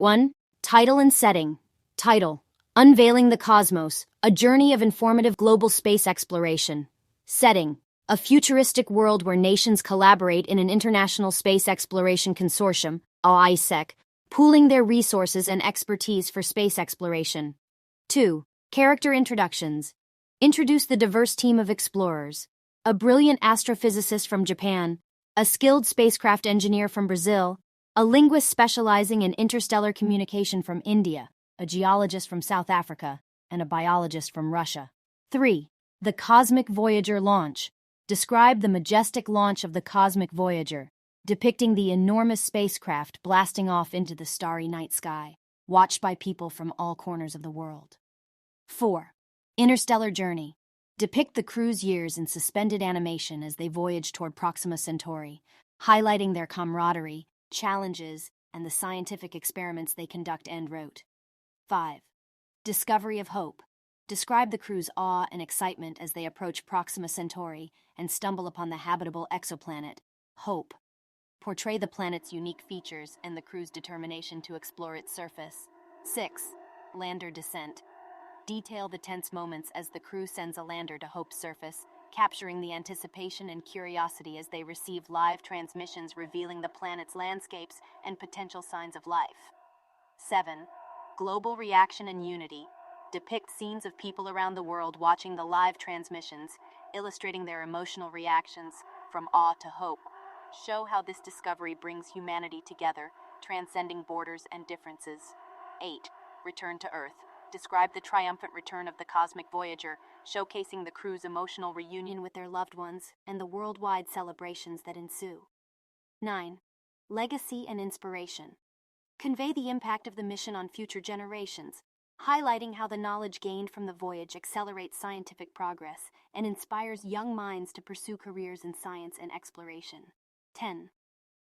1. Title and setting. Title: Unveiling the Cosmos, a journey of informative global space exploration. Setting: a futuristic world where nations collaborate in an international space exploration consortium, ISEC, pooling their resources and expertise for space exploration. 2. Character introductions. Introduce the diverse team of explorers. A brilliant astrophysicist from Japan, a skilled spacecraft engineer from Brazil, a linguist specializing in interstellar communication from India, a geologist from South Africa, and a biologist from Russia. 3. The Cosmic Voyager launch. Describe the majestic launch of the Cosmic Voyager, depicting the enormous spacecraft blasting off into the starry night sky, watched by people from all corners of the world. 4. Interstellar Journey. Depict the crew's years in suspended animation as they voyage toward Proxima Centauri, highlighting their camaraderie, challenges, and the scientific experiments they conduct en route. 5. Discovery of Hope. Describe the crew's awe and excitement as they approach Proxima Centauri and stumble upon the habitable exoplanet, Hope. Portray the planet's unique features and the crew's determination to explore its surface. 6. Lander Descent. Detail the tense moments as the crew sends a lander to Hope's surface, capturing the anticipation and curiosity as they receive live transmissions revealing the planet's landscapes and potential signs of life. 7. Global Reaction and Unity. Depict scenes of people around the world watching the live transmissions, illustrating their emotional reactions from awe to hope. Show how this discovery brings humanity together, transcending borders and differences. 8. Return to Earth. Describe the triumphant return of the Cosmic Voyager, showcasing the crew's emotional reunion with their loved ones and the worldwide celebrations that ensue. 9. Legacy and Inspiration. Convey the impact of the mission on future generations, highlighting how the knowledge gained from the voyage accelerates scientific progress and inspires young minds to pursue careers in science and exploration. 10.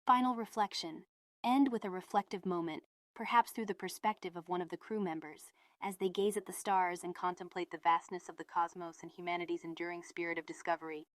Final Reflection. End with a reflective moment, perhaps through the perspective of one of the crew members, as they gaze at the stars and contemplate the vastness of the cosmos and humanity's enduring spirit of discovery.